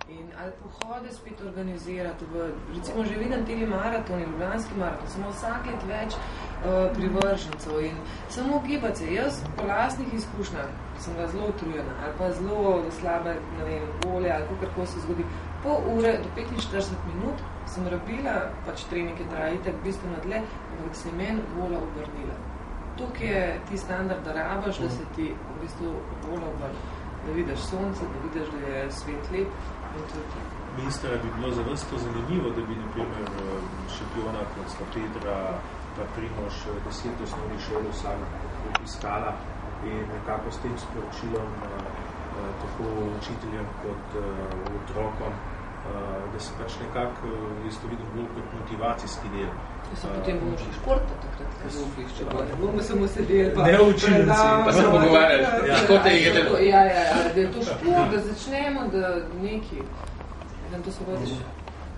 In ali pohode spet organizirati, recimo že vidim teli maraton, ljubljanski maraton, samo vsak let več privržencev in samo gibati se. Jaz po lastnih izkušnjah sem bila zelo utrujena ali pa zelo slabe, ne vem, volje ali kakorkoli se zgodi. Pol ure do 45 minut sem rabila, pač treninge traja itak bistveno dlje, ampak da se je meni volja obrnila. Tukaj je ti standard, da rabaš, da se ti v bistvu volja obrni. Da vidiš sonce, da vidiš, da je svet lep. Ministra, bi bilo za vas to zanimivo, da bi, naprimer, šampiona kot sta Petra pa Primož 10 osnovnih šol vsak obiskala in nekako s tem sporočilom tako učiteljem kot otrokom, da se pač nekako, jaz to vidim bolj kot motivacijski del. To se potem bomo šli športa takrat, kaj zofliš, če bomo samo sedeli. Ne učilnici. Pa se pogovarjaš. Ja, da je to šport, da začnemo, da neki. To so vodiš.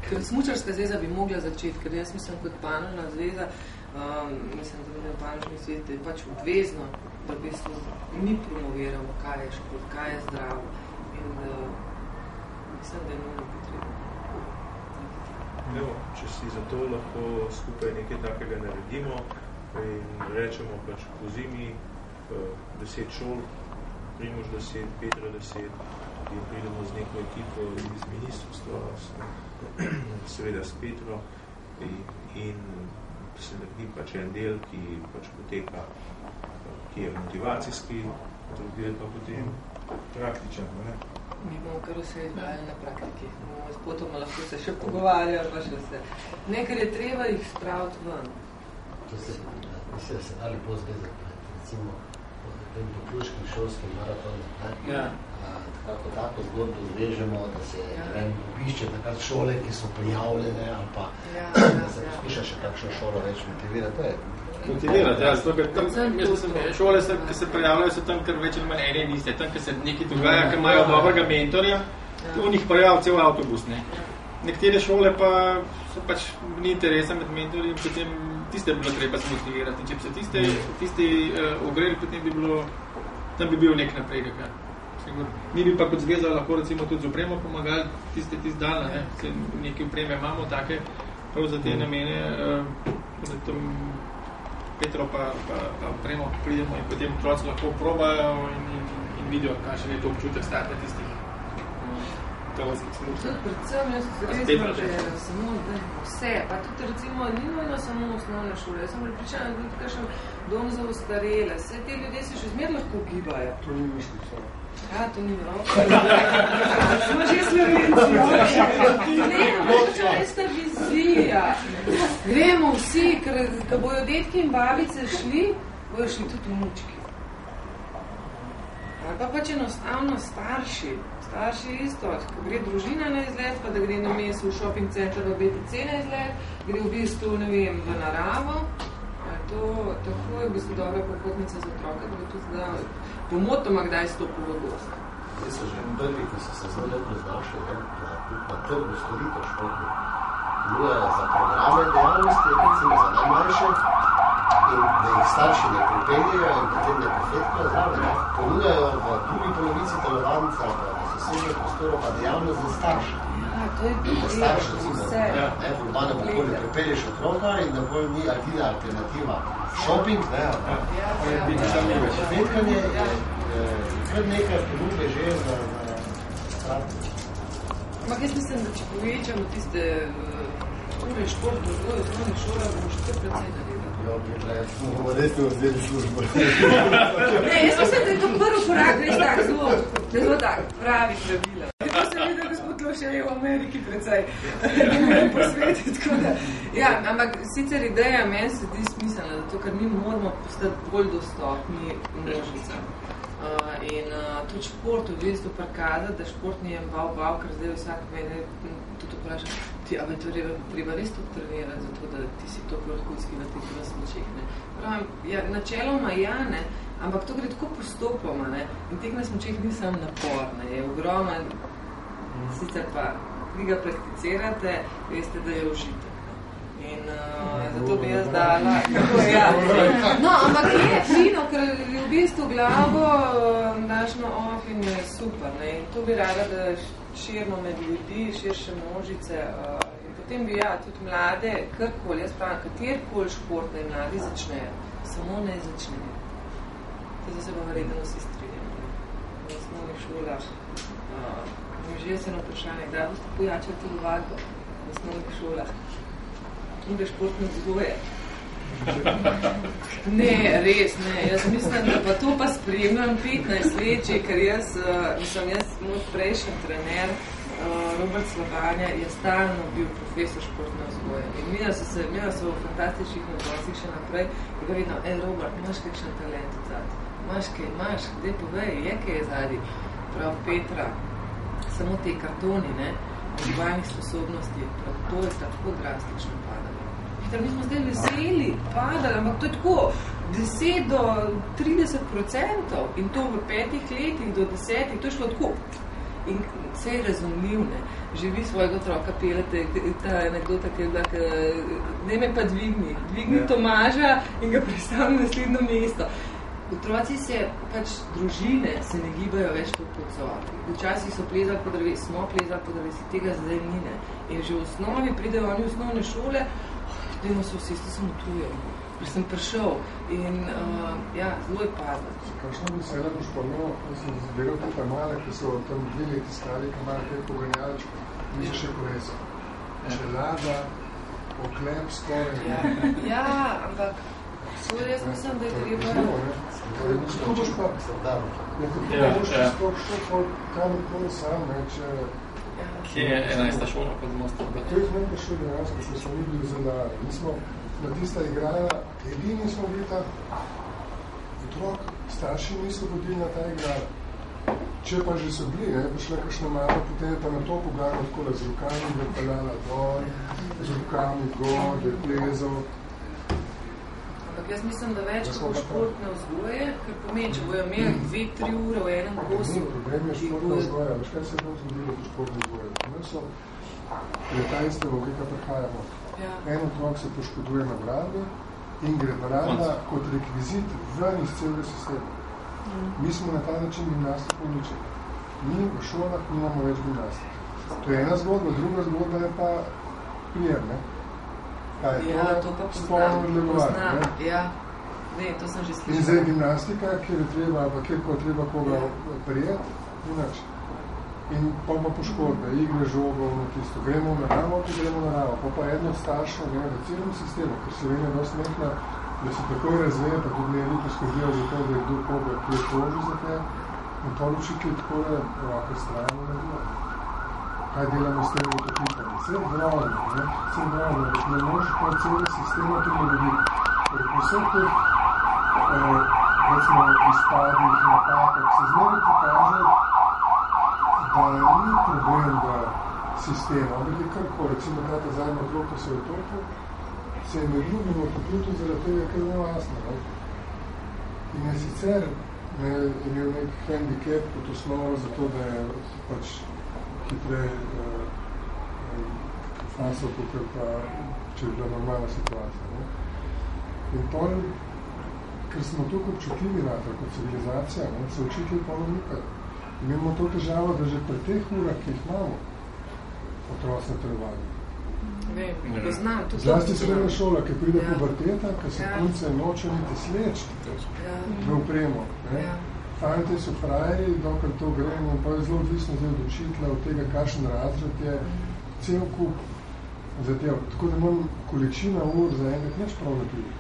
Ker smučarska zveza bi mogla začeti, ker jaz mislim kot panožna zveza, mislim, da panožni svet, da je pač obvezno, da v bistvu mi promoviramo, kaj je šport, kaj je zdravo. In mislim, da je nujno potrebno. Evo, če si zato lahko skupaj nekaj takega naredimo in rečemo pač po zimi 10 šol, Primož 10, Petra 10 in pridemo z neko ekipo iz ministrstva, seveda s Petro in se naredi pač en del, ki pač poteka, ki je motivacijski, drugi del pa potem praktičen, ne? Mi bomo kar vse izvajali na praktiki. Bomo s potoma lahko se še pogovarjali, pa še vse. Nekaj je treba jih spraviti ven. To se, mislim, se dali bo zvezati, recimo, tem poključkim šolskim maratonom, kako tako zgodbo zvežemo, da se obišče takrat šole, ki so prijavljene, ali pa da se poskuša še kakšno šolo več motivirati. To je motivirati, zato ker tam, šole, ki se prijavljajo, so tam kar več ali manj ene in iste, tam, ki se nekaj dogaja, ki imajo dobrega mentorja, v njih prijav cel avtobus, ne. Nekatere šole pa so pač ni interesa med mentorji in potem tiste bi bilo treba zmotivirati. Če bi se tiste ogreli, potem bi bilo, tam bi bil nek napredek. Mi bi pa kot zveza lahko recimo tudi z opremo pomagali tiste dan, ne. Neke opreme imamo take, prav za te namene, da tam Petro pa opremo pridemo in potem otroci lahko probajo in vidijo, kakšen je to občutek starta tistih tovarskih smučev. Predvsem jaz resno, da je samo vse, pa tudi recimo ni nujno samo osnovne šole. Jaz sem pripričana, da tudi kakšen dom za ostarele. Vse te ljudje se še zmer lahko gibajo. To ni misli, so. Ja, to ni roko. Smo že Slovenci. Ne, mogoče res ta vizija. Gremo vsi, ker bojo detki in babice šli, bojo šli tudi vnučki. Ali pa pač enostavno starši isto, ko gre družina na izlet, pa da gre na mes v shopping center v BTC na izlet, gre v bistvu, ne vem, v naravo. To tako je v bistvu dobra popotnica za otroka, da bo tudi da pomotoma kdaj stopil v gost. Zdaj so že prvi, ki so se zelo lepo znašli, na trgu storitev športnih. Ponujajo za programe dejavnosti, recimo za najmanjše, in da jih starši ne pripeljejo in potem ne prefetkajo zraven. Ponujajo v drugi polovici telovadnice ali v sosednjem prostoru pa dejavnost za starše. To je starši, vse. V urbanem okolju pripelješ otroka in da bolj ni edina alternativa. Shopping, prefetkanje je kar nekaj ponudbe že za stratno. Ampak jaz mislim, da če povečamo tiste ure športno vzgoju, osnovnih šolah, bomo še kar precej naredili. Bomo res ne vzeli službo. Ne, jaz mislim, da je to prvi korak, res tak, zelo tak, pravi pravila. To se vidi, da gospod Lošev je v Ameriki precej po svetu, tako da. Ja, ampak sicer ideja meni se zdi smiselna, zato ker mi moramo postati bolj dostopni množicam. In tudi šport v bistvu prikazati, da šport ni en bav, ker zdaj vsak mene tudi vpraša, a me to treba res tudi trenirati, zato da ti si to lahkojski na teh nasmočih, ne. Pravim, ja, načeloma ja, ne, ampak to gre tako postopoma, ne, in teh nasmočih ni sam napor, ne, je ogromen, sicer pa, vi ga prakticirate, veste, da je užitek. In zato bi jaz dala, kako je, ja. No, ampak je fino, ker v bistvu glavo daš na off in je super, ne, in to bi rada, da širimo med ljudi, širše množice. In potem bi tudi mlade, karkoli, jaz pravim, katerkoli šport naj mladi začnejo, samo ne začnejo. To se bomo verjetno vsi strinjali. V osnovnih šolah. Že se eno vprašanje, kdaj boste pojačali telovadbo v osnovnih šolah? In da športne vzgoje. Ne, res, ne. Jaz mislim, da pa to pa spremljam 15 let, ker jaz, moj prejšnji trener, Robert Slabanja, je stalno bil profesor športne vzgoje. In imela so v fantastičnih odnosih še naprej, in ga vidno, Robert, imaš kakšen talent odzad? Imaš, kde povej, je kaj je zadnji? Prav Petra, samo te kartoni, ne, odgovarnih sposobnosti, prav to je tako drastično padalo. Petra, mi smo zdaj veseli, padali, ampak to je tako 10 do 30% in to v 5 letih do 10, to je šlo tako. In vse je razumljiv, ne. Živi svojega otroka, pelete, ta anekdota, ki je bila, ne me pa dvigni Tomaža in ga predstavim na naslednjo mesto. Otroci se, družine se ne gibajo več po odsotki. Včasih so plezali po drevesi, smo plezali po drevesi, tega zdaj ni, ne. In že v osnovi pridejo oni v osnovne šole, dajmo se vsi, to sem utujel, ker sem prišel in zelo je padlo. Kakšno bi se boš pomenil, da sem zbiral tukaj male, ki so tam 2 leti stari, ki imajo kaj poganjalič, ni še kolesa. Čelada, oklep skoraj. Ja, ampak jaz mislim, da je treba... Kako boš pa? Kako boš sploh šel kamorkoli sam, če... Kje je 11. šola pod mostom? To je zmenka šel 11, ko smo mi bili zadali. Mi smo na tista igrala, edini smo bili ta otrok, starši niso vodili na ta igrala. Če pa že so bili, pa šla kakšna mala, potem je pa na to pogledala tako, z rukami bi peljala dol, z rukami gor, da je plezal. Ampak jaz mislim, da več kot športne vzgoje, ker pomeni, če bojo imeli 2-3 ure v enem kosu. Problem je športna vzgoja. Veš, kaj se je bilo zgodilo po športne vzgoje? Pomer so letaliste logika prihajamo. En otrok se poškoduje na bradi in gre brada kot rekvizit ven iz celega sistema. Mi smo na ta način gimnastiko uničili. Mi v šolah nimamo več gimnastike. To je ena zgodba, druga zgodba je pa prijem, ne? To pa poznam. Ne, to sem že slišal. In zdaj gimnastika, kjer je treba, pa kjer ko treba koga prijeti, inače. In pa poškodbe, igre, žogov, tisto. Gremo v naravo, pa eno staršo, v celem sistemu, ker se vene dosti mehna, da se takoj razveje, pa tudi ne poskrbijo za to, da je kdo koga, ki je toži za te, in to lučiki tako da roke strajno ne bilo. Kaj delamo s temi utopitami? Vse je drobno, da ne možeš pa celo sistema tudi narediti. Ker po vseh teh, recimo, izpadih, napakah, se zmeraj pokaže, da ni problem v sistemu, ampak je karko, recimo ta zadnja otrok, ko se je utopil, se je med drugim utopil zaradi tega, ker je nevlastno. In je sicer imel nek handicap kot osnovo za to, da je pač hitrej fansov, kot pa, če je bila normalna situacija. In pol, ker smo tukaj občutljivi kot civilizacija, se učitelj pa namikati. Imamo to težavo, da že pri teh urah, ki jih imamo, otroci na telovadju. Zlasti srednja šola, ki pride puberteta, ki se punce noče niti sleči v upremo. Fantje so frajeri, dokaj to gremo, pa je zelo odvisno od učitelja, od tega, kakšen razred je, cel kup zadev. Tako da imam količina ur za enkrat neč prav napriti.